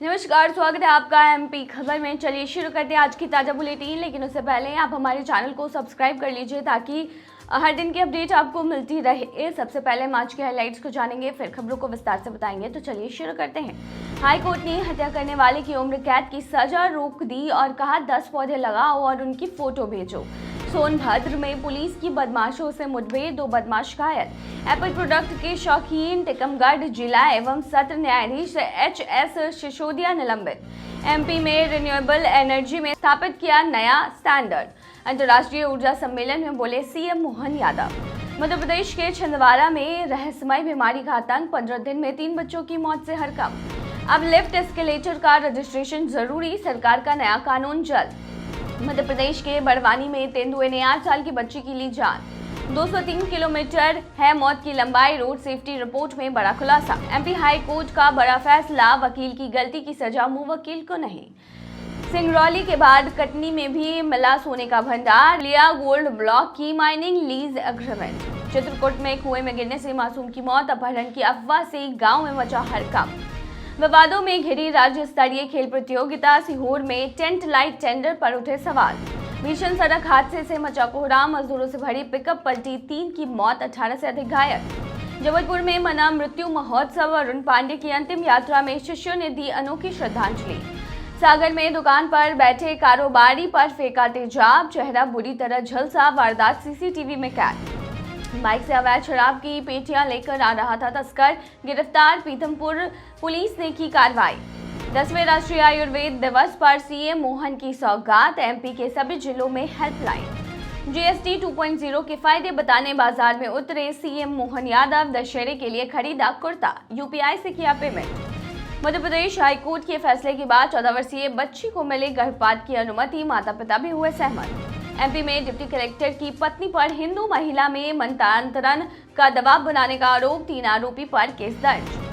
नमस्कार, स्वागत है आपका एमपी खबर में। चलिए शुरू करते हैं आज की ताज़ा बुलेटिन। लेकिन उससे पहले आप हमारे चैनल को सब्सक्राइब कर लीजिए ताकि हर दिन की अपडेट आपको मिलती रहे। सबसे पहले हम आज के हाइलाइट्स को जानेंगे, फिर खबरों को विस्तार से बताएंगे। तो चलिए शुरू करते हैं। हाई कोर्ट ने हत्या करने वाले की उम्र कैद की सजा रोक दी और कहा 10 पौधे लगाओ और उनकी फोटो भेजो। सोनभद्र में पुलिस की बदमाशों से मुठभेड़, 2 बदमाश घायल। एप्पल प्रोडक्ट के शौकीन टीकमगढ़ जिला एवं सत्र न्यायाधीश एच.एस. सिसोदिया निलंबित। एमपी में रिन्यूएबल एनर्जी में स्थापित किया नया स्टैंडर्ड। अंतर्राष्ट्रीय ऊर्जा सम्मेलन में बोले सीएम मोहन यादव। मध्य प्रदेश के छिंदवाड़ा में रहस्यमय बीमारी का आतंक, 15 दिन में 3 बच्चों की मौत से हड़कंप। अब लिफ्ट एस्केलेटर का रजिस्ट्रेशन जरूरी, सरकार का नया कानून जल्द। मध्य प्रदेश के बड़वानी में तेंदुए ने 8 साल की बच्ची की ली जान। 203 किलोमीटर है मौत की लंबाई, रोड सेफ्टी रिपोर्ट में बड़ा खुलासा। एमपी हाई कोर्ट का बड़ा फैसला, वकील की गलती की सजा मुंह वकील को नहीं। सिंगरौली के बाद कटनी में भी मिला सोने का भंडार, लिया गोल्ड ब्लॉक की माइनिंग लीज एग्रीमेंट। चित्रकूट में कुएं में गिरने से मासूम की मौत, अपहरण की अफवाह से गांव में मचा हड़कंप। विवादों में घिरी राज्य स्तरीय खेल प्रतियोगिता, सीहोर में टेंट लाइट टेंडर पर उठे सवाल। भीषण सड़क हादसे से मचा कोहराम, मजदूरों से भरी पिकअप पलटी, 3 की मौत, 18 से अधिक घायल। जबलपुर में मना मृत्यु महोत्सव, अरुण पांडे की अंतिम यात्रा में शिष्यों ने दी अनोखी श्रद्धांजलि। सागर में दुकान पर बैठे कारोबारी पर फेंका तेजाब, चेहरा बुरी तरह झुलसा, वारदात सीसीटीवी में कैद। बाइक से अवैध शराब की पेटियां लेकर आ रहा था तस्कर, गिरफ्तार। पीथमपुर पुलिस ने की कार्रवाई। 10वें राष्ट्रीय आयुर्वेद दिवस पर सीएम मोहन की सौगात, एमपी के सभी जिलों में हेल्पलाइन। जीएसटी 2.0 के फायदे बताने बाजार में उतरे सीएम मोहन यादव, दशहरे के लिए खरीदा कुर्ता, यूपीआई से किया पेमेंट। मध्य प्रदेश हाईकोर्ट के फैसले के बाद 14 वर्षीय बच्ची को मिले गर्भपात की अनुमति, माता पिता भी हुए सहमत। एमपी में डिप्टी कलेक्टर की पत्नी पर हिंदू महिला में मनतांतरण का दबाव बनाने का आरोप, 3 आरोपी पर केस दर्ज।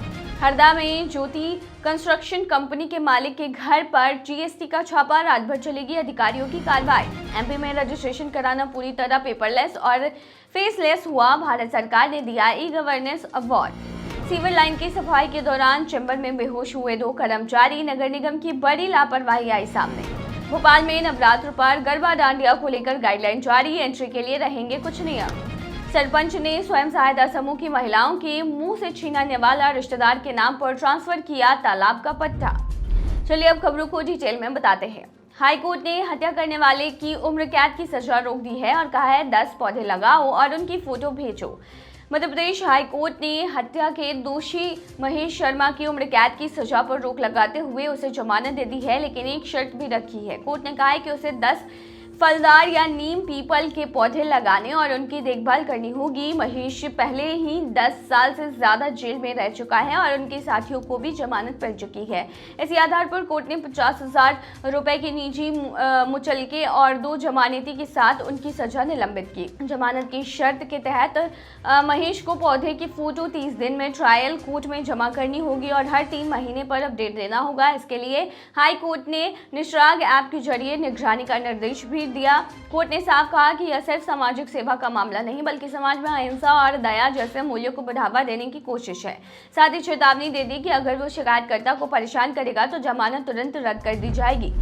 हरदा में ज्योति कंस्ट्रक्शन कंपनी के मालिक के घर पर जीएसटी का छापा, रात भर चलेगी अधिकारियों की कार्रवाई। एमपी में रजिस्ट्रेशन कराना पूरी तरह पेपरलेस और फेसलेस हुआ, भारत सरकार ने दिया e governance award. Sewer line की सफाई के दौरान चैम्बर में बेहोश हुए 2 कर्मचारी, नगर निगम की बड़ी लापरवाही आई सामने। भोपाल में नवरात्र पर गरबा डांडिया को लेकर गाइडलाइन जारी, एंट्री के लिए रहेंगे कुछ नियम। सरपंच ने स्वयं सहायता समूह की महिलाओं के मुंह से छीना निवाला, रिश्तेदार के नाम पर ट्रांसफर किया तालाब का पट्टा। चलिए अब खबरों को डिटेल में बताते हैं। हाईकोर्ट ने हत्या करने वाले की उम्र कैद की सजा रोक दी है और कहा है 10 पौधे लगाओ और उनकी फोटो भेजो। मध्य प्रदेश हाईकोर्ट ने हत्या के दोषी महेश शर्मा की उम्र कैद की सजा पर रोक लगाते हुए उसे जमानत दे दी है, लेकिन एक शर्त भी रखी है। कोर्ट ने कहा है कि उसे 10 फलदार या नीम पीपल के पौधे लगाने और उनकी देखभाल करनी होगी। महेश पहले ही 10 साल से ज्यादा जेल में रह चुका है और उनके साथियों को भी जमानत मिल चुकी है। इसी आधार पर कोर्ट ने 50,000 रुपए की निजी मुचलके और 2 जमानती के साथ उनकी सजा निलंबित की। जमानत की शर्त के तहत महेश को पौधे की फोटो 30 दिन में ट्रायल कोर्ट में जमा करनी होगी और हर 3 महीने पर अपडेट देना होगा। इसके लिए हाई कोर्ट ने निश्राग ऐप के जरिए निगरानी का निर्देश भी दिया। कोर्ट ने साफ कहा कि यह सिर्फ सामाजिक सेवा का मामला नहीं बल्कि समाज में अहिंसा और दया जैसे मूल्यों को बढ़ावा देने की कोशिश है। साथ ही चेतावनी दे दी कि अगर वो शिकायतकर्ता को परेशान करेगा तो जमानत तुरंत रद्द कर दी जाएगी।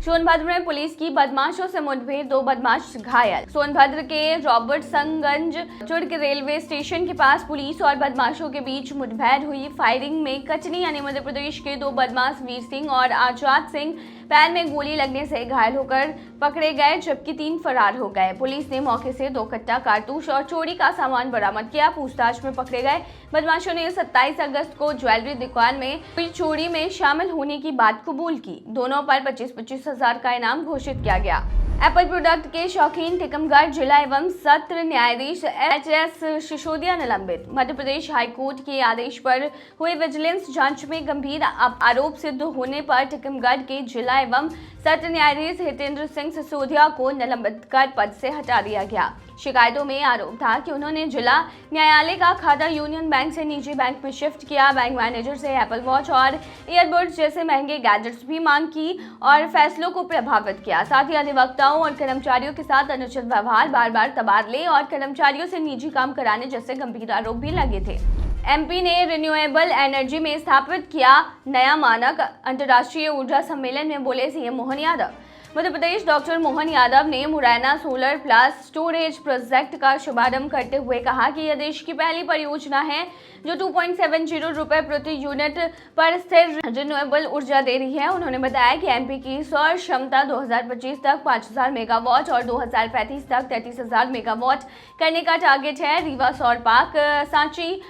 सोनभद्र में पुलिस की बदमाशों से मुठभेड़, 2 बदमाश घायल। सोनभद्र के रॉबर्टसनगंज चुर्क रेलवे स्टेशन के पास पुलिस और बदमाशों के बीच मुठभेड़ हुई। फायरिंग में कचनी यानी मध्य प्रदेश के 2 बदमाश वीर सिंह और आजाद सिंह पैर में गोली लगने से घायल होकर पकड़े गए, जबकि 3 फरार हो गए। पुलिस ने मौके से 2 कट्टा कारतूस और चोरी का सामान बरामद किया। पूछताछ में पकड़े गए बदमाशों ने 27 अगस्त को ज्वेलरी दुकान में हुई चोरी में शामिल होने की बात कबूल की। दोनों पर 25-25 हजार का इनाम घोषित किया गया। एप्पल प्रोडक्ट के शौकीन टीकमगढ़ जिला एवं सत्र न्यायाधीश एच.एस. सिसोदिया निलंबित। मध्य प्रदेश हाईकोर्ट के आदेश पर हुई विजिलेंस जांच में गंभीर आरोप सिद्ध होने पर टीकमगढ़ के जिला एवं सत्र न्यायाधीश हितेंद्र सिंह सिसोदिया को निलंबित कर पद से हटा दिया गया। शिकायतों में आरोप था कि उन्होंने जिला न्यायालय का खाता यूनियन बैंक से निजी बैंक में शिफ्ट किया, बैंक मैनेजर से एप्पल वॉच और ईयरबड्स जैसे महंगे गैजेट्स भी मांग की और फैसलों को प्रभावित किया। साथ ही अधिवक्ताओं और कर्मचारियों के साथ अनुचित व्यवहार, बार बार तबादले और कर्मचारियों से निजी काम कराने जैसे गंभीर आरोप भी लगे थे। एमपी ने रिन्यूएबल एनर्जी में स्थापित किया नया मानक, अंतर्राष्ट्रीय ऊर्जा सम्मेलन में बोले सीएम मोहन यादव। मध्य प्रदेश डॉक्टर मोहन यादव ने Morena solar plus storage project का शुभारंभ करते हुए कहा कि यह देश की पहली परियोजना है जो 2.70 रुपए प्रति यूनिट पर स्थिर रिन्यूएबल ऊर्जा दे रही है। उन्होंने बताया कि एमपी की सौर क्षमता 2025 तक 5000 मेगावाट और 2035 तक 33,000 मेगावाट करने का टारगेट है। रीवा सौर park, Sanchi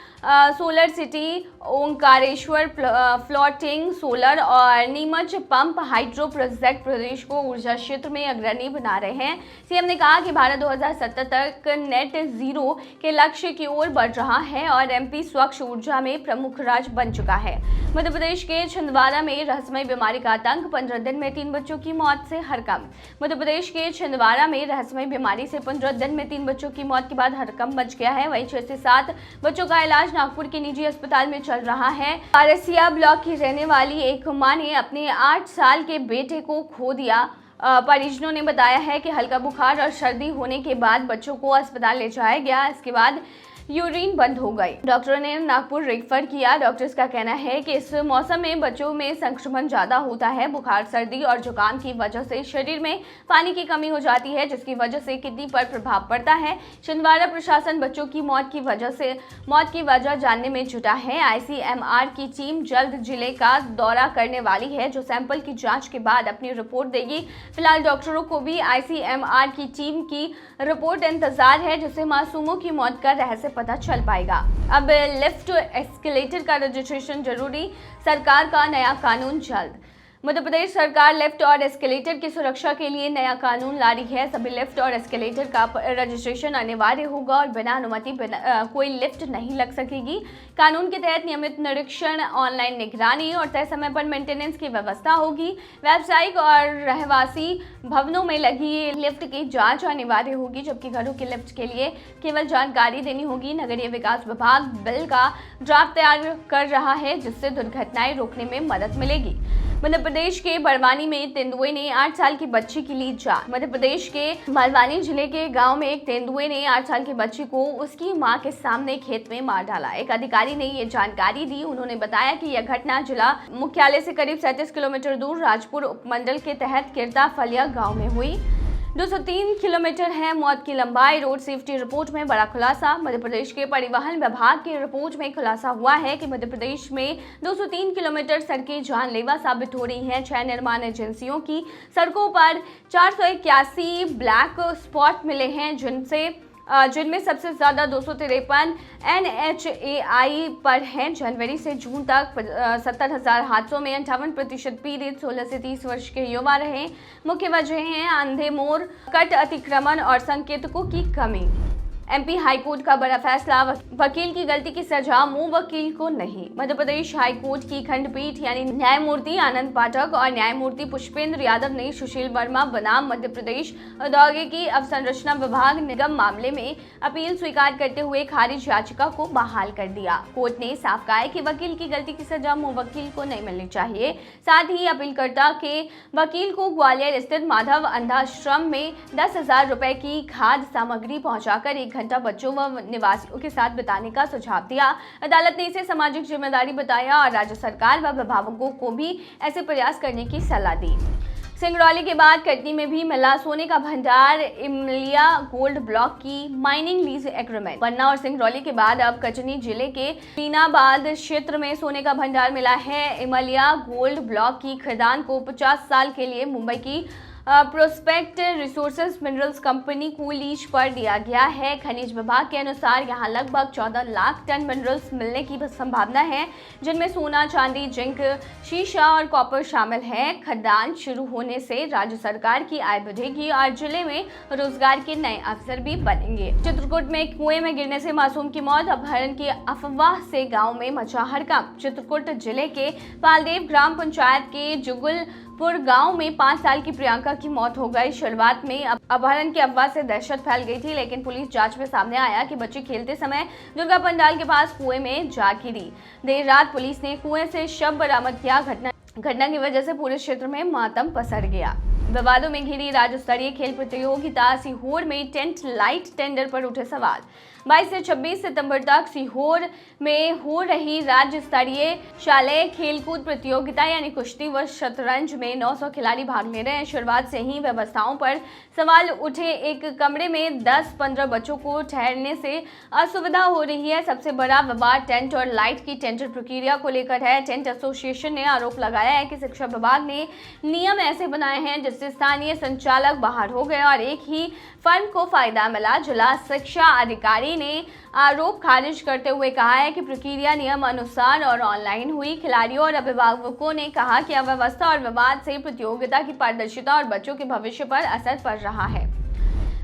solar city, Omkareshwar floating solar और नीमच पंप हाइड्रो प्रोजेक्ट प्रदेश को ऊर्जा क्षेत्र में अग्रणी बना रहे हैं। सीएम ने कहा कि भारत 2070 तक नेट जीरो के लक्ष्य की ओर बढ़ रहा है और एमपी स्वच्छ ऊर्जा में प्रमुख राज्य बन चुका है। मध्य प्रदेश के छिंदवाड़ा में रहस्यमय बीमारी का आतंक, 15 दिन में 3 बच्चों की मौत से हड़कंप। मध्य प्रदेश के छिंदवाड़ा में रहस्यमय बीमारी से 15 दिन में 3 बच्चों की मौत के बाद हड़कंप मच गया है। वहीं 6 से 7 बच्चों का इलाज नागपुर के निजी अस्पताल में चल रहा है। पारसिया ब्लॉक की रहने वाली एक मां ने अपने 8 साल के बेटे को खो दिया। परिजनों ने बताया है कि हल्का बुखार और सर्दी होने के बाद बच्चों को अस्पताल ले जाया गया। इसके बाद यूरिन बंद हो गई। डॉक्टरों ने नागपुर रेफर किया। डॉक्टर्स का कहना है कि इस मौसम में बच्चों में संक्रमण ज्यादा होता है। बुखार, सर्दी और जुकाम की वजह से शरीर में पानी की कमी हो जाती है, जिसकी वजह से किडनी पर प्रभाव पड़ता है। छिंदवाड़ा प्रशासन बच्चों की मौत की वजह जानने में जुटा है। आईसीएमआर की टीम जल्द जिले का दौरा करने वाली है, जो सैंपल की जाँच के बाद अपनी रिपोर्ट देगी। फिलहाल डॉक्टरों को भी आईसीएमआर की टीम की रिपोर्ट इंतजार है, जिससे मासूमों की मौत का रहस्य पता चल पाएगा। अब लिफ्ट एस्केलेटर का रजिस्ट्रेशन जरूरी, सरकार का नया कानून जल्द। मध्य प्रदेश सरकार लिफ्ट और एस्केलेटर की सुरक्षा के लिए नया कानून ला रही है। सभी लिफ्ट और एस्केलेटर का रजिस्ट्रेशन अनिवार्य होगा और बिना अनुमति कोई लिफ्ट नहीं लग सकेगी। कानून के तहत नियमित निरीक्षण, ऑनलाइन निगरानी और तय समय पर मेंटेनेंस की व्यवस्था होगी। व्यावसायिक और रहवासी भवनों में लगी लिफ्ट की जांच अनिवार्य होगी, जबकि घरों की लिफ्ट के लिए केवल जानकारी देनी होगी। नगरीय विकास विभाग बिल का ड्राफ्ट तैयार कर रहा है, जिससे दुर्घटनाएं रोकने में मदद मिलेगी। मध्य प्रदेश के बड़वानी में तेंदुए ने 8 साल की बच्ची की ली जान। मध्य प्रदेश के बड़वानी जिले के गांव में एक तेंदुए ने 8 साल की बच्ची को उसकी मां के सामने खेत में मार डाला। एक अधिकारी ने ये जानकारी दी। उन्होंने बताया कि यह घटना जिला मुख्यालय से करीब 37 किलोमीटर दूर राजपुर उपमंडल के तहत किरता फलिया गाँव में हुई। 203 किलोमीटर है मौत की लंबाई। रोड सेफ्टी रिपोर्ट में बड़ा खुलासा। मध्य प्रदेश के परिवहन विभाग की रिपोर्ट में खुलासा हुआ है कि मध्य प्रदेश में 203 किलोमीटर सड़कें जानलेवा साबित हो रही हैं। 6 निर्माण एजेंसियों की सड़कों पर 481 ब्लैक स्पॉट मिले हैं, जिनमें सबसे ज्यादा 253 NHAI पर हैं। जनवरी से जून तक 70,000 हादसों में 58% पीड़ित 16 से 30 वर्ष के युवा रहे। मुख्य वजह हैं अंधे मोड़, कट अतिक्रमण और संकेतकों की कमी। एमपी हाईकोर्ट का बड़ा फैसला, वकील की गलती की सजा मुंह वकील को नहीं। मध्य प्रदेश हाईकोर्ट की खंडपीठ यानी न्यायमूर्ति आनंद पाठक और न्यायमूर्ति पुष्पेंद्र यादव ने सुशील वर्मा बनाम मध्य प्रदेश औद्योगिकी अवसंरचना विभाग निगम मामले में अपील स्वीकार करते हुए खारिज याचिका को बहाल कर दिया। कोर्ट ने साफ कहा कि वकील की गलती की सजा मुंह वकील को नहीं मिलनी चाहिए। साथ ही अपीलकर्ता के वकील को ग्वालियर स्थित माधव अंधाश्रम में 10,000 रुपए की खाद्य सामग्री पहुंचाकर 1 घंटा बच्चों व निवासियों के साथ बिताने का सुझाव दिया। अदालत ने इसे सामाजिक जिम्मेदारी बताया और राज्य सरकार व विभागों को भी ऐसे प्रयास करने की सलाह दी। सिंगरौली के बाद कटनी में भी मिला सोने का भंडार। इमलिया गोल्ड ब्लॉक की माइनिंग लीज एग्रीमेंट। पन्ना और सिंगरौली के बाद अब कटनी जिले के मीनाबाद क्षेत्र में सोने का भंडार मिला है। इमलिया गोल्ड ब्लॉक की खदान को 50 साल के लिए मुंबई की प्रोस्पेक्ट रिसोर्सेज मिनरल्स कंपनी को लीज पर दिया गया है। खनिज विभाग के अनुसार यहां लगभग 14 लाख टन मिनरल्स मिलने की संभावना है, जिनमें सोना, चांदी, जिंक, शीशा और कॉपर शामिल है। खदान शुरू होने से राज्य सरकार की आय बढ़ेगी और जिले में रोजगार के नए अवसर भी बनेंगे। चित्रकूट में कुएं में गिरने से मासूम की मौत। अपहरण की अफवाह से गाँव में मचा हड़कंप। चित्रकूट जिले के पालदेव ग्राम पंचायत के जुगलपुर गांव में 5 साल की प्रियंका की मौत हो गई। शुरुआत में अपहरण की अफवाह से दहशत फैल गई थी, लेकिन पुलिस जांच में सामने आया कि बच्ची खेलते समय दुर्गा पंडाल के पास कुएं में जा गिरी। देर रात पुलिस ने कुएं से शव बरामद किया। घटना की वजह से पूरे क्षेत्र में मातम पसर गया। विवादों में घिरी राज्य स्तरीय खेल प्रतियोगिता सीहोर में टेंट लाइट टेंडर पर उठे सवाल। 22 से 26 सितंबर तक सीहोर में हो रही राज्य स्तरीय शालेय खेलकूद प्रतियोगिता यानी कुश्ती व शतरंज में 900 खिलाड़ी भाग ले रहे हैं। शुरुआत से ही व्यवस्थाओं पर सवाल उठे। एक कमरे में 10-15 बच्चों को ठहरने से असुविधा हो रही है। सबसे बड़ा विवाद टेंट और लाइट की टेंडर प्रक्रिया को लेकर है। टेंट एसोसिएशन ने आरोप लगाया है कि शिक्षा विभाग ने नियम ऐसे बनाए हैं जिससे स्थानीय संचालक बाहर हो गए और एक ही फर्म को फायदा मिला। जिला शिक्षा अधिकारी ने आरोप खारिज करते हुए कहा है कि प्रक्रिया नियम अनुसार और ऑनलाइन हुई। खिलाड़ियों और अभिभावकों ने कहा कि अव्यवस्था और विवाद से प्रतियोगिता की पारदर्शिता और बच्चों के भविष्य पर असर पड़ रहा है।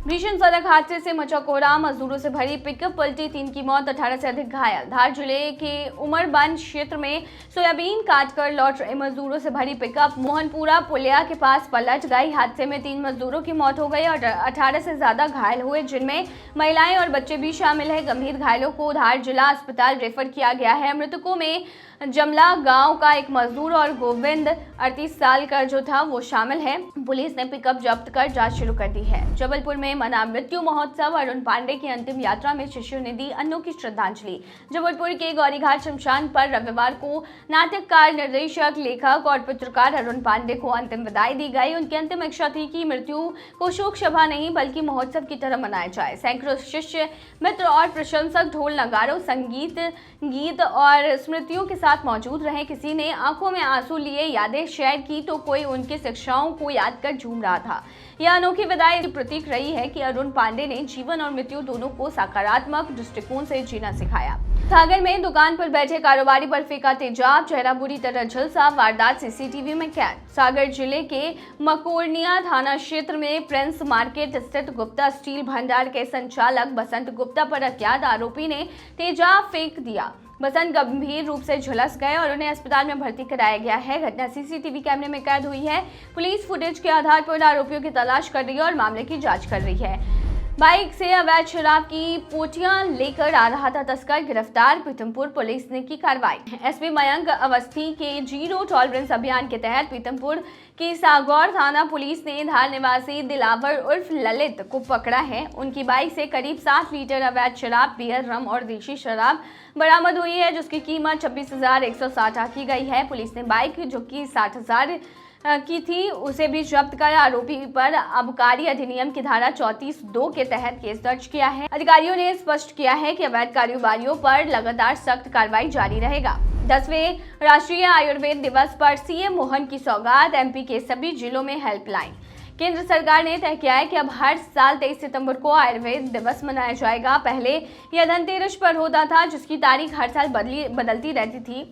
भीषण सड़क हादसे से मचा कोहराम। मजदूरों से भरी पिकअप पलटी, 3 की मौत, 18 से अधिक घायल। धार जिले के उमरबंद क्षेत्र में सोयाबीन काटकर लौट रहे मजदूरों से भरी पिकअप मोहनपुरा पुलिया के पास पलट गई। हादसे में 3 मजदूरों की मौत हो गई और 18 से ज्यादा घायल हुए, जिनमें महिलाएं और बच्चे भी शामिल है। गंभीर घायलों को धार जिला अस्पताल रेफर किया गया है। मृतकों में जमला गांव का एक मजदूर और गोविंद 38 साल का जो था वो शामिल है। पुलिस ने पिकअप जब्त कर जांच शुरू कर दी है। जबलपुर में मना मृत्यु महोत्सव। अरुण पांडे की अंतिम यात्रा में शिष्यों ने दी अन्नों की श्रद्धांजलि। जबलपुर के गौरीघाट शमशान पर रविवार को नाटककार, निर्देशक, लेखक और पत्रकार अरुण पांडे को अंतिम विदाई दी गई। उनकी अंतिम इच्छा थी कि मृत्यु को शोक सभा नहीं बल्कि महोत्सव की तरह मनाया जाए। सैकड़ों शिष्य, मित्र और प्रशंसक ढोल नगारों, संगीत, गीत और स्मृतियों के साथ मौजूद रहे। किसी ने आंखों में आंसू लिए यादें शेयर की तो कोई उनकी शिक्षाओं को याद कर झूम रहा था। यह अनोखी विदाई प्रतीक रही है कि अरुण पांडे ने जीवन और मृत्यु दोनों को सकारात्मक दृष्टिकोण से जीना सिखाया। सागर में दुकान पर बैठे कारोबारी पर फेंका तेजाब, चेहरा बुरी तरह झुलसा, वारदात सीसीटीवी में कैद। सागर जिले के मकोरनिया थाना क्षेत्र में प्रिंस मार्केट स्थित गुप्ता स्टील भंडार के संचालक बसंत गुप्ता पर अज्ञात आरोपी ने तेजाब फेंक दिया। बसंत गंभीर रूप से झुलस गए और उन्हें अस्पताल में भर्ती कराया गया है। घटना सीसीटीवी कैमरे में कैद हुई है। पुलिस फुटेज के आधार पर आरोपियों की तलाश कर रही है और मामले की जांच कर रही है। बाइक से अवैध शराब की पोटियां लेकर आ रहा था तस्कर, गिरफ्तार। पीथमपुर पुलिस ने की कार्रवाई। एसपी मयंक अवस्थी के जीरो टॉलरेंस अभियान के तहत पीथमपुर की सागौर थाना पुलिस ने धार निवासी दिलावर उर्फ ललित को पकड़ा है। उनकी बाइक से करीब 7 लीटर अवैध शराब, बियर, रम और देशी शराब बरामद हुई है, जिसकी कीमत 26,160 आंकी गई है। पुलिस ने बाइक जो कि 60,000 की थी उसे भी जब्त कर आरोपी पर आबकारी अधिनियम की धारा 34(2) के तहत केस दर्ज किया है। अधिकारियों ने स्पष्ट किया है कि अवैध कारोबारियों पर लगातार सख्त कार्रवाई जारी रहेगा। 10वें राष्ट्रीय आयुर्वेद दिवस पर सीएम मोहन की सौगात। एमपी के सभी जिलों में हेल्पलाइन। केंद्र सरकार ने तय किया है कि अब हर साल 23 सितंबर को आयुर्वेद दिवस मनाया जाएगा। पहले यह धनतेरस पर होता था, जिसकी तारीख हर साल बदलती रहती थी।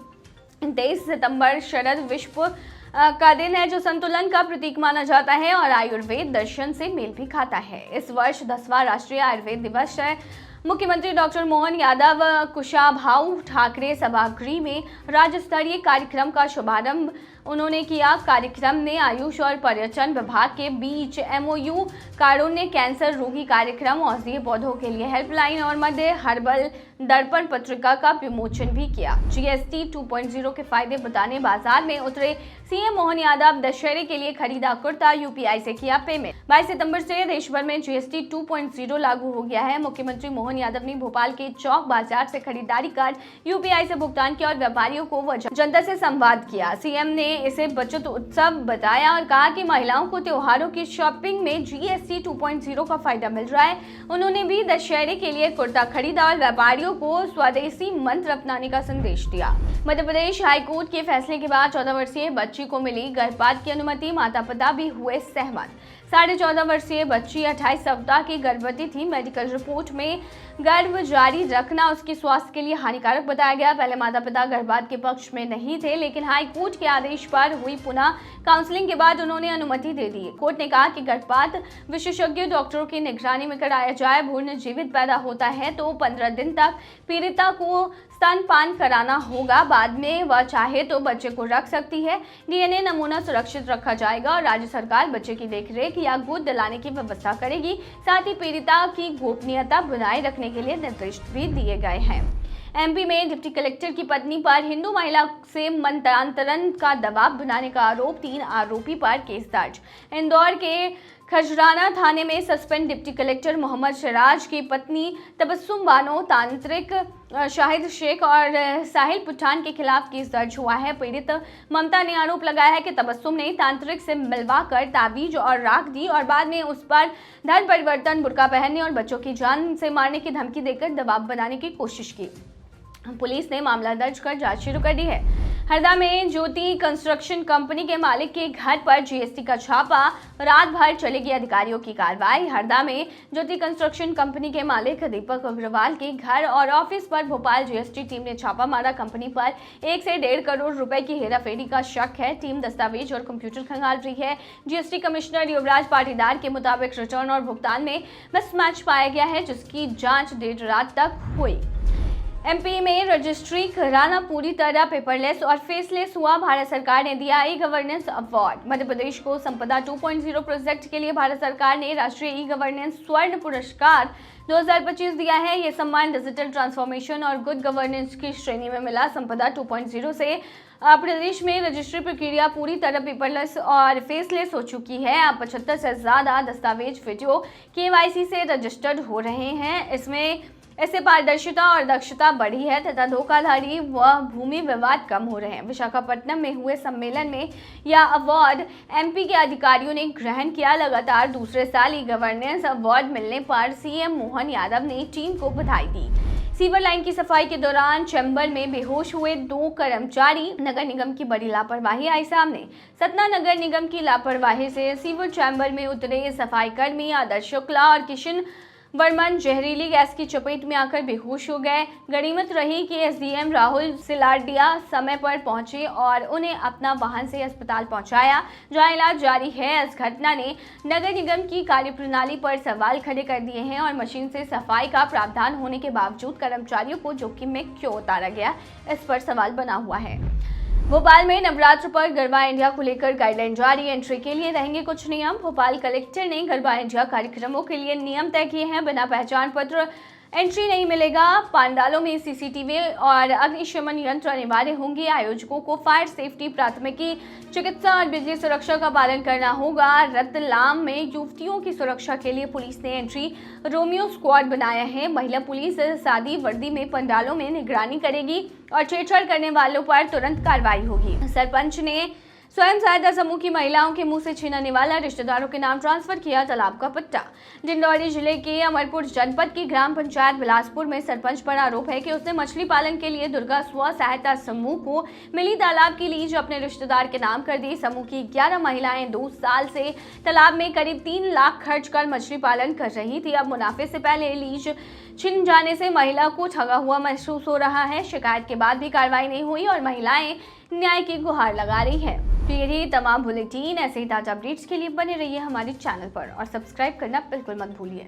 23 सितंबर शरद विश्व का दिन है, जो संतुलन का प्रतीक माना जाता है और आयुर्वेद दर्शन से मेल भी खाता है। इस वर्ष 10वां राष्ट्रीय आयुर्वेद दिवस है। मुख्यमंत्री डॉक्टर मोहन यादव कुशाभाऊ ठाकरे सभागृह में राज्य स्तरीय कार्यक्रम का शुभारंभ उन्होंने किया। कार्यक्रम में आयुष और पर्यटन विभाग के बीच MOU, कारुण्य कैंसर रोगी कार्यक्रम, औषधीय पौधों के लिए हेल्पलाइन और मध्य हर्बल दर्पण पत्रिका का विमोचन भी किया। GST 2.0 के फायदे बताने बाजार में उतरे सीएम मोहन यादव। दशहरे के लिए खरीदा कुर्ता, UPI से किया पेमेंट। 22 सितंबर से देश भर में GST 2.0 लागू हो गया है। मुख्यमंत्री मोहन यादव ने भोपाल के चौक बाजार से खरीदारी कर UPI से भुगतान किया और व्यापारियों को व जनता से संवाद किया। सीएम ने इसे बचत उत्सव बताया और कहा कि महिलाओं को त्योहारों की शॉपिंग में GST 2.0 का फायदा मिल रहा है। उन्होंने भी दशहरे के लिए कुर्ता खरीदा और व्यापारियों को स्वदेशी मंत्र अपनाने का संदेश दिया। मध्य प्रदेश हाईकोर्ट के फैसले के बाद 14 वर्षीय बच्ची को मिली गर्भपात की अनुमति। माता पिता भी हुए सहमत। 14.5 वर्षीय बच्ची 28 सप्ताह की गर्भवती थी। मेडिकल रिपोर्ट में गर्भ जारी रखना उसके स्वास्थ्य के लिए हानिकारक बताया गया। पहले माता पिता गर्भपात के पक्ष में नहीं थे, लेकिन हाई कोर्ट के आदेश पर हुई पुनः काउंसलिंग के बाद उन्होंने अनुमति दे दी। कोर्ट ने कहा कि गर्भपात विशेषज्ञ डॉक्टरों की निगरानी में कराया जाए। भ्रूण जीवित पैदा होता है तो 15 दिन तक पीड़िता को स्तनपान कराना होगा। बाद में वह चाहे तो बच्चे को रख सकती है। DNA नमूना सुरक्षित रखा जाएगा और राज्य सरकार बच्चे की देखरेख या गोद दिलाने की व्यवस्था करेगी। साथ ही पीड़िता की गोपनीयता बनाए रखने के लिए निर्देश भी दिए गए हैं। एमपी में डिप्टी कलेक्टर की पत्नी पर हिंदू महिला से मनतांतरण का दबाव बनाने का आरोप, 3 आरोपी पर केस दर्ज। इंदौर के खजराना थाने में suspend deputy collector Mohammed Siraj की पत्नी तबस्सुम बानो, तांत्रिक शाहिद शेख और साहिल पठान के खिलाफ केस दर्ज हुआ है। पीड़ित ममता ने आरोप लगाया है कि तबस्सुम ने तांत्रिक से मिलवाकर ताबीज और राख दी और बाद में उस पर धर्म परिवर्तन, बुर्का पहनने और बच्चों की जान से मारने की धमकी देकर दबाव बनाने की कोशिश की। पुलिस ने मामला दर्ज कर जांच शुरू कर दी है। हरदा में ज्योति कंस्ट्रक्शन कंपनी के मालिक के घर पर जीएसटी का छापा, रात भर चलेगी अधिकारियों की कार्रवाई। हरदा में ज्योति कंस्ट्रक्शन कंपनी के मालिक दीपक अग्रवाल के घर और ऑफिस पर भोपाल जीएसटी टीम ने छापा मारा। कंपनी पर 1 से 1.5 करोड़ रुपए की हेराफेरी का शक है। टीम दस्तावेज और कंप्यूटर खंगाल रही है। जीएसटी कमिश्नर युवराज पाटीदार के मुताबिक रिटर्न और भुगतान में मिसमैच पाया गया है, जिसकी जाँच देर रात तक हुई। एमपी में रजिस्ट्री कराना पूरी तरह पेपरलेस और फेसलेस हुआ। भारत सरकार ने दिया e governance award. Madhya Pradesh को संपदा 2.0 प्रोजेक्ट के लिए भारत सरकार ने राष्ट्रीय ई गवर्नेंस स्वर्ण पुरस्कार 2025 दिया है। ये सम्मान डिजिटल ट्रांसफॉर्मेशन और गुड गवर्नेंस की श्रेणी में मिला। संपदा 2.0 से प्रदेश में रजिस्ट्री प्रक्रिया पूरी तरह पेपरलेस और फेसलेस हो चुकी है। अब 75 से ज़्यादा दस्तावेज वीडियो KYC से रजिस्टर्ड हो रहे हैं। इससे पारदर्शिता और दक्षता बढ़ी है तथा धोखाधड़ी व भूमि विवाद कम हो रहे हैं। विशाखापट्टनम में हुए सम्मेलन में यह अवार्ड एमपी के अधिकारियों ने ग्रहण किया। लगातार दूसरे साल ई गवर्नेंस अवार्ड मिलने पर सीएम मोहन यादव ने टीम को बधाई दी। सीवर लाइन की सफाई के दौरान चैम्बर में बेहोश हुए 2 कर्मचारी, नगर निगम की बड़ी लापरवाही आई सामने। सतना नगर निगम की लापरवाही से सीवर चैम्बर में उतरे सफाई कर्मी आदर्श शुक्ला और किशन वर्मन जहरीली गैस की चपेट में आकर बेहोश हो गए। गनीमत रही कि एसडीएम राहुल सिलाडिया समय पर पहुंचे और उन्हें अपना वाहन से अस्पताल पहुंचाया, जहां इलाज जारी है। इस घटना ने नगर निगम की कार्यप्रणाली पर सवाल खड़े कर दिए हैं और मशीन से सफाई का प्रावधान होने के बावजूद कर्मचारियों को जोखिम में क्यों उतारा गया, इस पर सवाल बना हुआ है। भोपाल में नवरात्र पर गरबा इंडिया को लेकर गाइडलाइन जारी। एंट्री के लिए रहेंगे कुछ नियम। भोपाल कलेक्टर ने गरबा इंडिया कार्यक्रमों के लिए नियम तय किए हैं। बिना पहचान पत्र एंट्री नहीं मिलेगा। पंडालों में सीसीटीवी और अग्निशमन यंत्र अनिवार्य होंगे। आयोजकों को फायर सेफ्टी, प्राथमिकी चिकित्सा और बिजली सुरक्षा का पालन करना होगा। रतलाम में युवतियों की सुरक्षा के लिए पुलिस ने एंट्री रोमियो स्क्वाड बनाया है। महिला पुलिस सादी वर्दी में पंडालों में निगरानी करेगी और छेड़छाड़ करने वालों पर तुरंत कार्रवाई होगी। सरपंच ने स्वयं सहायता समूह की महिलाओं के मुंह से छीनने वाला रिश्तेदारों के नाम ट्रांसफर किया तालाब का पट्टा। डिंडौरी जिले के अमरपुर जनपद की ग्राम पंचायत बिलासपुर में सरपंच पर आरोप है कि उसने मछली पालन के लिए दुर्गा स्व सहायता समूह को मिली तालाब की लीज अपने रिश्तेदार के नाम कर दी। समूह की 11 महिलाएं 2 साल से तालाब में करीब 3 लाख खर्च कर मछली पालन कर रही थी। अब मुनाफे से पहले लीज छिन जाने से महिला को ठगा हुआ महसूस हो रहा है। शिकायत के बाद भी कार्रवाई नहीं हुई और महिलाएं न्याय की गुहार लगा रही है। तो ये तमाम बुलेटिन ऐसे ही ताजा अपडेट्स के लिए बने रहिए हमारे चैनल पर और सब्सक्राइब करना बिल्कुल मत भूलिए।